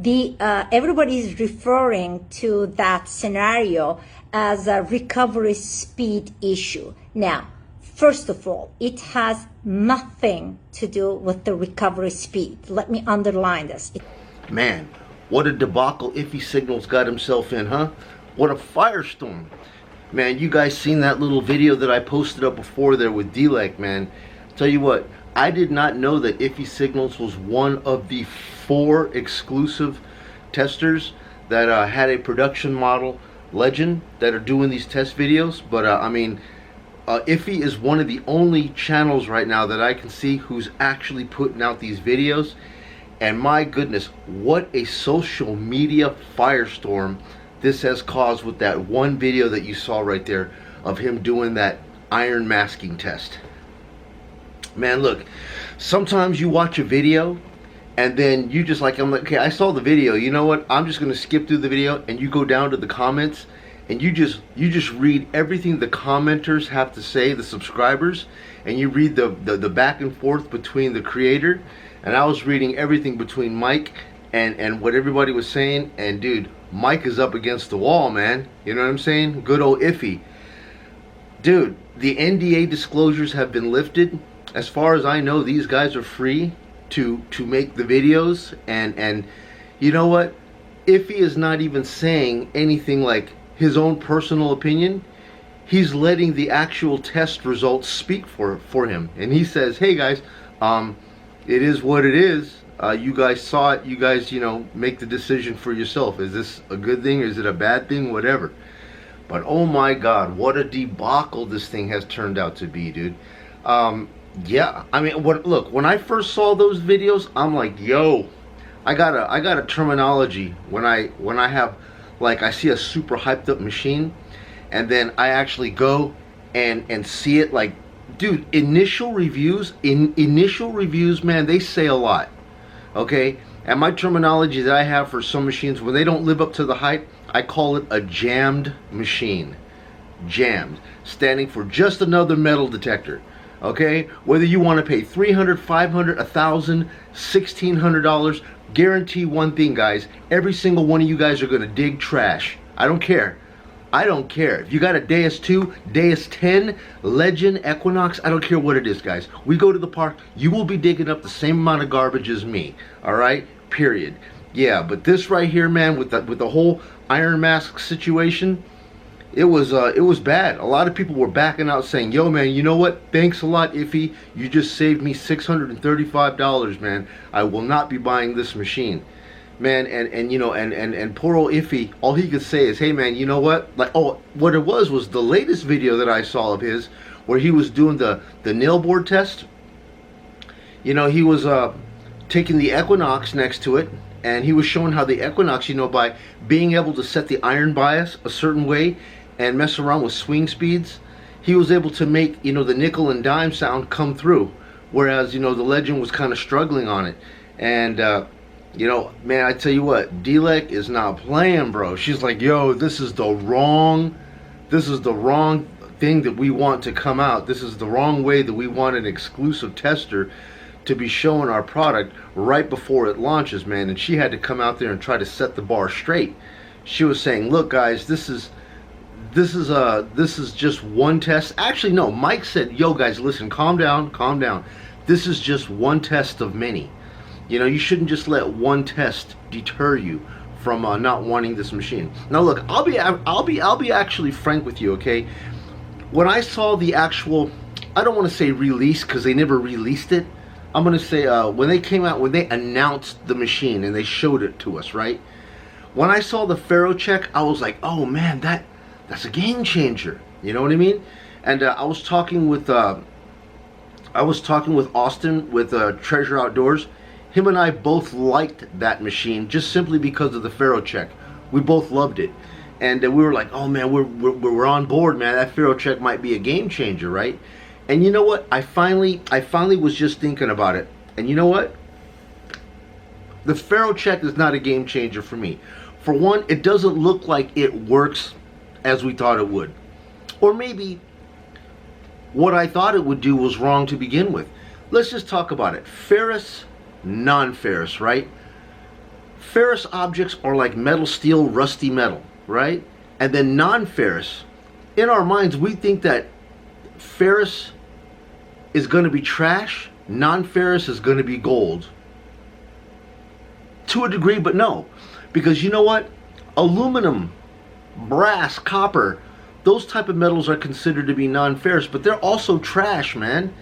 Everybody is referring to that scenario as a recovery speed issue. Now, first of all, it has nothing to do with the recovery speed. Let me underline this. Man, what a debacle Iffy Signals got himself in, huh? What a firestorm. Man, you guys seen that little video that I posted up before there with Dileks, man. Tell you what, I did not know that Iffy Signals was one of the 4 exclusive testers that had a production model legend that are doing these test videos. But I mean, Iffy is one of the only channels right now that I can see who's actually putting out these videos. And my goodness, what a social media firestorm this has caused with that one video that you saw right there of him doing that iron masking test. Man, look, sometimes you watch a video and then you just I'm like, okay, I saw the video, you know what, I'm just gonna skip through the video, and you go down to the comments and you just read everything the commenters have to say, the subscribers, and you read the back and forth between the creator. And I was reading everything between Mike and what everybody was saying, and dude, Mike is up against the wall, man. You know what I'm saying? Good old Iffy. Dude, the NDA disclosures have been lifted. As far as I know, these guys are free to make the videos, and you know what? Iffy is not even saying anything like his own personal opinion. He's letting the actual test results speak for him. And he says, hey guys, it is what it is. You guys saw it. You guys, make the decision for yourself. Is this a good thing? Is it a bad thing? Whatever. But oh my God, what a debacle this thing has turned out to be, dude. Yeah, I mean, look, when I first saw those videos, I'm like, yo, I got a terminology when I have, like, I see a super hyped up machine, and then I actually go and see it, like, dude, initial reviews, man, they say a lot, okay? And my terminology that I have for some machines, when they don't live up to the hype, I call it a jammed machine. Jammed, standing for just another metal detector, okay? Whether you want to pay $300, $500, $1,000, $1,600, guarantee one thing, guys, every single one of you guys are going to dig trash. I don't care. I don't care. If you got a Deus 2, Deus 10, Legend, Equinox, I don't care what it is, guys. We go to the park, you will be digging up the same amount of garbage as me. Alright? Period. Yeah, but this right here, man, with the whole iron mask situation, it was bad. A lot of people were backing out saying, yo man, you know what? Thanks a lot, Iffy. You just saved me $635, man. I will not be buying this machine. Man, and poor old Iffy, all he could say is, hey man, you know what? Like, oh, what it was the latest video that I saw of his, where he was doing the nail board test. You know, he was taking the Equinox next to it, and he was showing how the Equinox, by being able to set the iron bias a certain way and mess around with swing speeds, he was able to make, the nickel and dime sound come through, whereas, the Legend was kind of struggling on it. And man, I tell you what, Dileks is not playing, bro. She's like, yo, this is the wrong thing that we want to come out. This is the wrong way that we want an exclusive tester to be showing our product right before it launches, man. And she had to come out there and try to set the bar straight. She was saying, look guys, this is just one test. Actually, no, Mike said, yo guys, listen, calm down. This is just one test of many. You shouldn't just let one test deter you from not wanting this machine. Now look, I'll be actually frank with you, okay? When I saw the actual, I don't want to say release because they never released it. I'm going to say when they came out, when they announced the machine and they showed it to us, right? When I saw the Faro check, I was like, oh man, that's a game changer. You know what I mean? And I was talking with Austin with Treasure Outdoors. Him and I both liked that machine just simply because of the Faro check. We both loved it, and we were like, "Oh man, we're on board, man. That Faro check might be a game changer, right?" And you know what? I finally was just thinking about it, and you know what? The Faro check is not a game changer for me. For one, it doesn't look like it works as we thought it would, or maybe what I thought it would do was wrong to begin with. Let's just talk about it. Ferrous, non-ferrous, right? ferrous objects are like metal, steel, rusty metal, right? And then non-ferrous, in our minds, we think that ferrous is going to be trash, non-ferrous is going to be gold. To a degree, but no. Because you know what? Aluminum, brass, copper, those type of metals are considered to be non-ferrous, but they're also trash, man.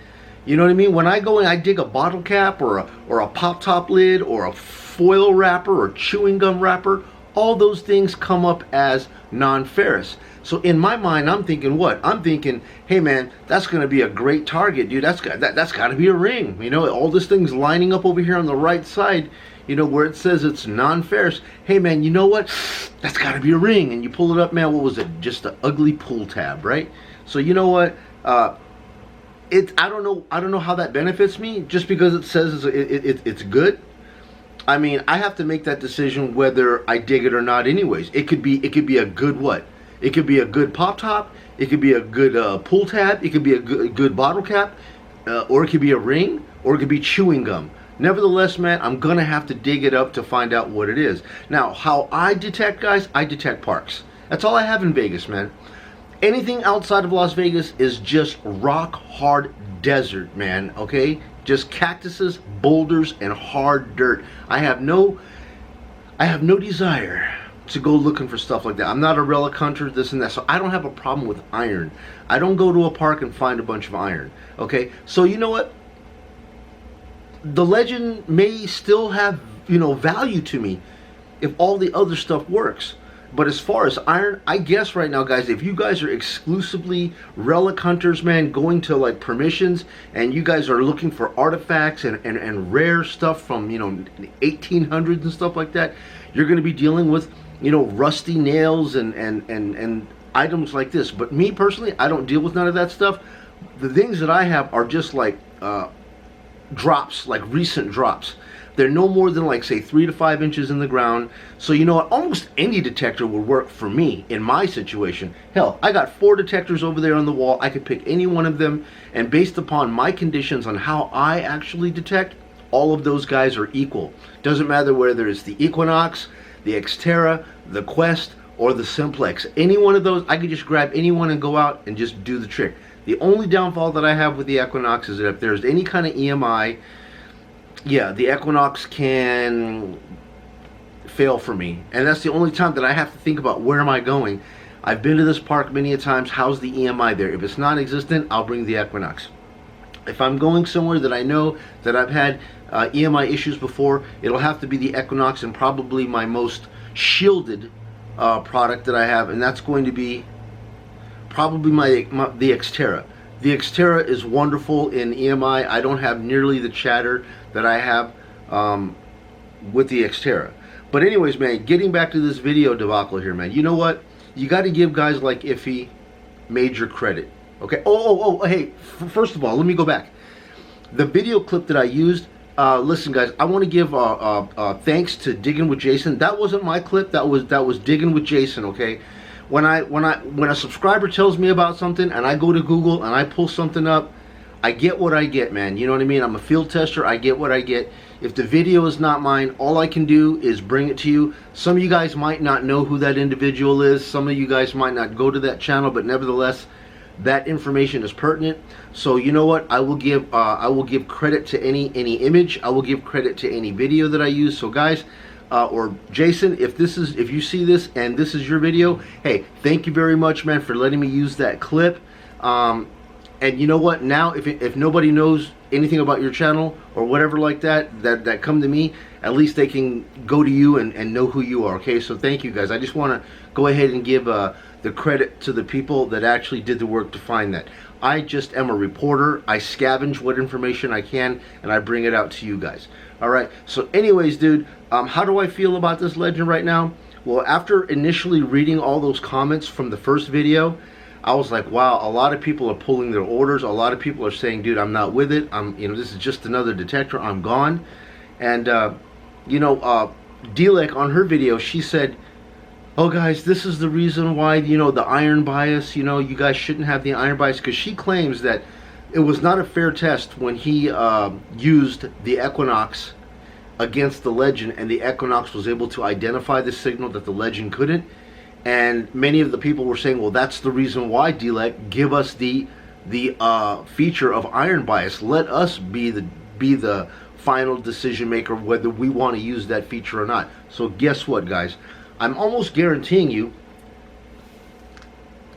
You know what I mean? When I go and I dig a bottle cap or a pop top lid or a foil wrapper or chewing gum wrapper, all those things come up as non-ferrous. So in my mind, I'm thinking what? I'm thinking, hey man, that's going to be a great target, dude. That's got to be a ring. You know, all this thing's lining up over here on the right side, you know, where it says it's non-ferrous. Hey man, you know what? That's got to be a ring. And you pull it up, man, what was it? Just an ugly pull tab, right? So you know what? I don't know how that benefits me just because it says it's good. I mean, I have to make that decision whether I dig it or not anyways. It could be a good what? It could be a good pop top, it could be a good pull tab, it could be a good bottle cap, or it could be a ring, or it could be chewing gum. Nevertheless, man, I'm gonna have to dig it up to find out what it is. Now, how I detect, guys, I detect parks. That's all I have in Vegas, man. Anything outside of Las Vegas is just rock hard desert, man, okay? Just cactuses, boulders, and hard dirt. I have no desire to go looking for stuff like that. I'm not a relic hunter, this and that, so I don't have a problem with iron. I don't go to a park and find a bunch of iron, okay? So you know what? The legend may still have, you know, value to me if all the other stuff works. But as far as iron, I guess right now, guys, if you guys are exclusively relic hunters, man, going to like permissions, and you guys are looking for artifacts and rare stuff from, you know, the 1800s and stuff like that, you're going to be dealing with, you know, rusty nails and items like this. But me personally, I don't deal with none of that stuff. The things that I have are just like drops, like recent drops. They're no more than like, say, 3 to 5 inches in the ground. So you know what? Almost any detector would work for me in my situation. Hell, I got 4 detectors over there on the wall. I could pick any one of them, and based upon my conditions on how I actually detect, all of those guys are equal. Doesn't matter whether it's the Equinox, the X-terra, the Quest, or the Simplex. Any one of those, I could just grab any one and go out and just do the trick. The only downfall that I have with the Equinox is that if there's any kind of EMI, yeah, the Equinox can fail for me. And that's the only time that I have to think about where am I going. I've been to this park many a times. How's the EMI there? If it's non-existent, I'll bring the Equinox. If I'm going somewhere that I know that I've had EMI issues before, it'll have to be the Equinox and probably my most shielded product that I have, and that's going to be probably the X-terra. The X-terra is wonderful in EMI. I don't have nearly the chatter that I have with the X-terra. But anyways, man, getting back to this video debacle here, man, you know what? You got to give guys like Iffy major credit. Okay. Hey, first of all, let me go back. The video clip that I used, listen, guys, I want to give thanks to Digging with Jason. That wasn't my clip. That was Digging with Jason. Okay. When a subscriber tells me about something and I go to Google and I pull something up, I get what I get, man. You know what I mean? I'm a field tester. I get what I get. If the video is not mine, all I can do is bring it to you. Some of you guys might not know who that individual is. Some of you guys might not go to that channel, but nevertheless, that information is pertinent. So you know what? I will give credit to any image. I will give credit to any video that I use. So guys, or Jason, if you see this and this is your video, hey, thank you very much, man, for letting me use that clip. And you know what? Now, if nobody knows anything about your channel or whatever like that come to me, at least they can go to you and know who you are. Okay, so thank you guys. I just want to go ahead and give the credit to the people that actually did the work to find that. I just am a reporter. I scavenge what information I can and I bring it out to you guys. All right, so anyways, dude, how do I feel about this legend right now? Well, after initially reading all those comments from the first video, I was like, wow, a lot of people are pulling their orders. A lot of people are saying, dude, I'm not with it. This is just another detector. I'm gone. And Dileks on her video, she said, oh guys, this is the reason why, the iron bias, you guys shouldn't have the iron bias, because she claims that it was not a fair test when he used the Equinox against the Legend, and the Equinox was able to identify the signal that the Legend couldn't. And many of the people were saying, well, that's the reason why, Dileks, give us the feature of iron bias. Let us be the final decision maker whether we want to use that feature or not. So guess what, guys? I'm almost guaranteeing you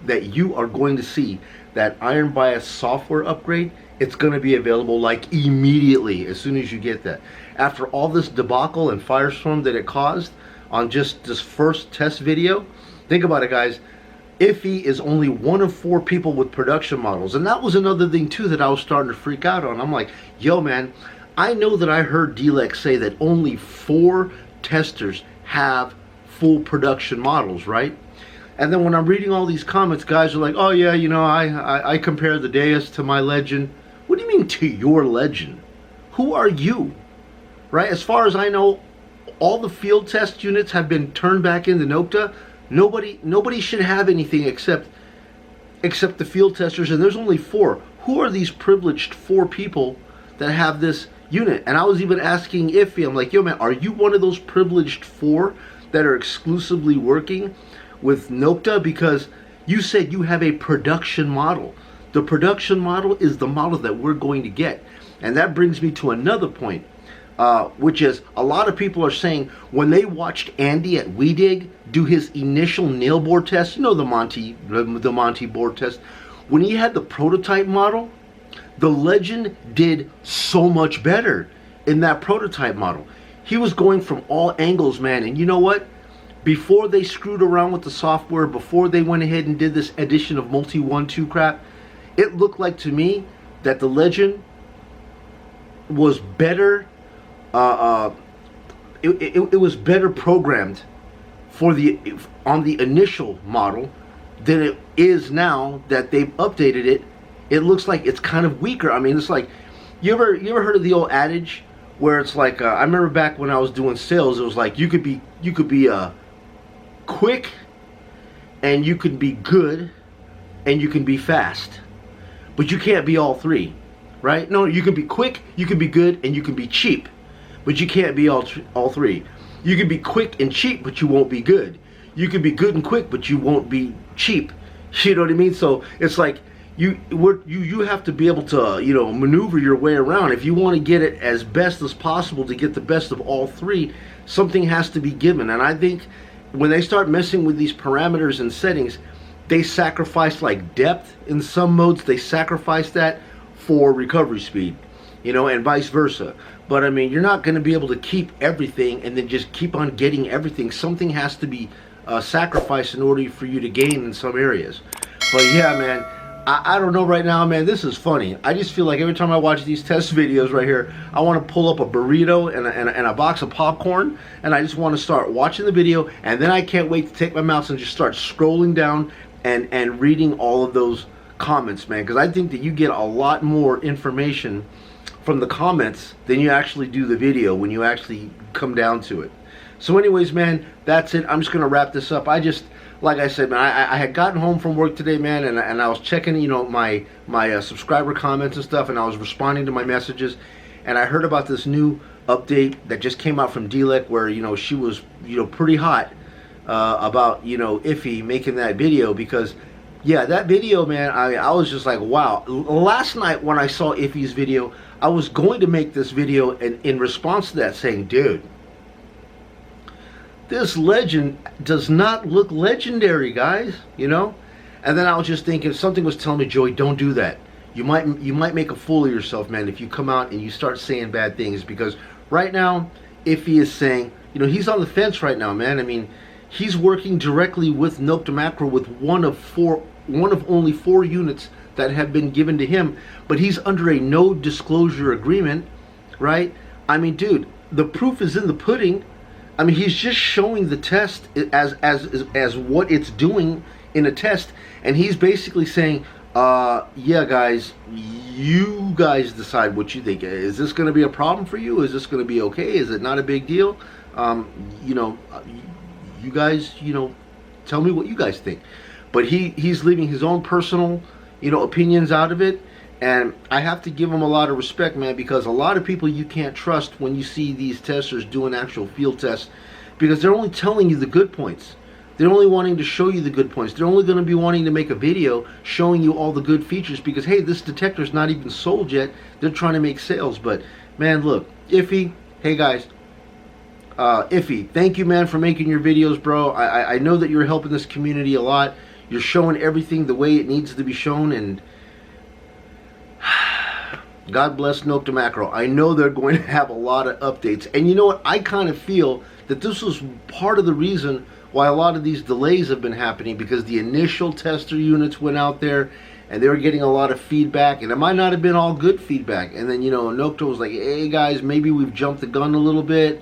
that you are going to see that iron bias software upgrade. It's going to be available like immediately as soon as you get that. After all this debacle and firestorm that it caused on just this first test video, think about it, guys. Iffy is only one of 4 people with production models. And that was another thing too that I was starting to freak out on. I'm like, yo man, I know that I heard Dileks say that only 4 testers have full production models, right? And then when I'm reading all these comments, guys are like, oh yeah, you know, I compare the Deus to my Legend. What do you mean to your Legend? Who are you? Right? As far as I know, all the field test units have been turned back into Nokta. Nobody should have anything except the field testers, and there's only 4. Who are these privileged 4 people that have this unit? And I was even asking Iffy, I'm like, yo man, are you one of those privileged 4 that are exclusively working with Nokta? Because you said you have a production model. The production model is the model that we're going to get. And that brings me to another point, which is a lot of people are saying when they watched Andy at WeDig do his initial nail bore test, you know, the Monty board test, when he had the prototype model, the Legend did so much better in that prototype model. He was going from all angles, man. And you know what? Before they screwed around with the software, before they went ahead and did this addition of multi 1-2 crap, it looked like to me that the Legend was better. It was better programmed on the initial model than it is now that they've updated it. It looks like it's kind of weaker. I mean, it's like, you ever heard of the old adage where it's like, I remember back when I was doing sales, it was like you could be quick, and you can be good, and you can be fast, but you can't be all 3, right? No, you can be quick, you can be good, and you can be cheap, but you can't be all 3. You can be quick and cheap, but you won't be good. You can be good and quick, but you won't be cheap. You know what I mean? So it's like you have to be able to, you know, maneuver your way around. If you want to get it as best as possible to get the best of all 3, something has to be given. And I think when they start messing with these parameters and settings, they sacrifice like depth in some modes. They sacrifice that for recovery speed, you know, and vice versa. But I mean, you're not going to be able to keep everything and then just keep on getting everything. Something has to be sacrificed in order for you to gain in some areas. But yeah, man, I don't know right now, man. This is funny. I just feel like every time I watch these test videos right here, I want to pull up a burrito and a box of popcorn, and I just want to start watching the video, and then I can't wait to take my mouse and just start scrolling down and reading all of those comments, man, because I think that you get a lot more information from the comments than you actually do the video when you actually come down to it. So anyways, man, that's it. I'm just going to wrap this up. Like I said, man, I had gotten home from work today, man, and I was checking, you know, my subscriber comments and stuff, and I was responding to my messages, and I heard about this new update that just came out from Dileks, where, you know, she was, you know, pretty hot about, you know, Iffy making that video, because, yeah, that video, man, I was just like, wow. Last night when I saw Iffy's video, I was going to make this video in response to that, saying, dude, this Legend does not look legendary, guys, you know? And then I was just thinking, something was telling me, Joey, don't do that. You might make a fool of yourself, man, if you come out and you start saying bad things, because right now, Iffy is saying, you know, he's on the fence right now, man. I mean, he's working directly with Nokta Makro with one of only 4 units that have been given to him, but he's under a no disclosure agreement, right? I mean, dude, the proof is in the pudding. I mean, he's just showing the test as what it's doing in a test, and he's basically saying, yeah, guys, you guys decide what you think. Is this going to be a problem for you? Is this going to be okay? Is it not a big deal? You know, you guys, you know, tell me what you guys think. But he's leaving his own personal, you know, opinions out of it, And I have to give them a lot of respect, man, because a lot of people you can't trust when you see these testers doing actual field tests, because they're only telling you the good points. They're only wanting to show you the good points. They're only going to be wanting to make a video showing you all the good features because, hey, this detector's not even sold yet. They're trying to make sales. But, man, look, Iffy, hey, guys, Iffy, thank you, man, for making your videos, bro. I know that you're helping this community a lot. You're showing everything the way it needs to be shown, and God bless Nokta Makro. I know they're going to have a lot of updates. And you know what? I kind of feel that this was part of the reason why a lot of these delays have been happening, because the initial tester units went out there and they were getting a lot of feedback, and it might not have been all good feedback. And then, you know, Nokta was like, hey guys, maybe we've jumped the gun a little bit.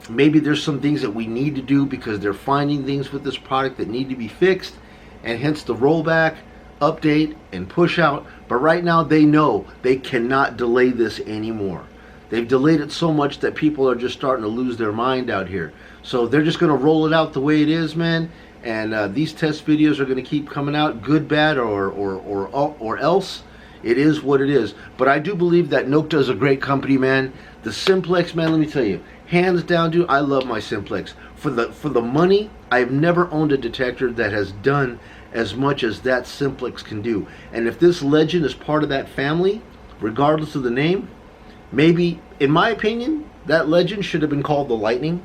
Maybe there's some things that we need to do because they're finding things with this product that need to be fixed, and hence the rollback, update, and push out. But right now they know they cannot delay this anymore. They've delayed it so much that people are just starting to lose their mind out here. So they're just going to roll it out the way it is, man. And these test videos are going to keep coming out, good, bad, or else. It is what it is. But I do believe that Nokta is a great company, man. The Simplex, man, let me tell you, hands down, dude, I love my Simplex. For the money, I've never owned a detector that has done as much as that Simplex can do. And if this Legend is part of that family, regardless of the name, maybe, in my opinion, that Legend should have been called the Lightning.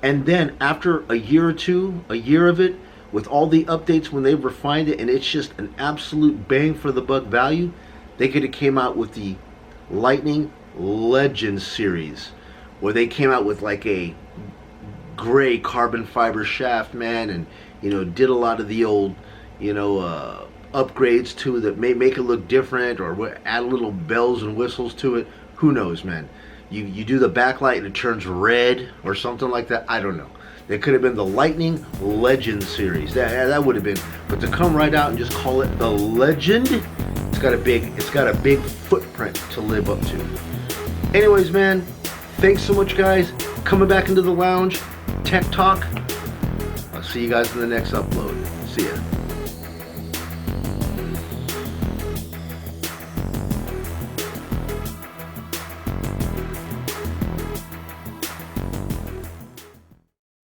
And then after a year or two, a year of it, with all the updates when they've refined it and it's just an absolute bang for the buck value, they could have came out with the Lightning Legend series, where they came out with like a gray carbon fiber shaft, man, and, you know, did a lot of the old, you know, upgrades to it that may make it look different, or add little bells and whistles to it. Who knows, man? You do the backlight and it turns red or something like that. I don't know. It could have been the Lightning Legend series. That would have been. But to come right out and just call it the Legend, it's got a big footprint to live up to. Anyways, man, thanks so much, guys. Coming back into the lounge, Tech Talk. I'll see you guys in the next upload. See ya.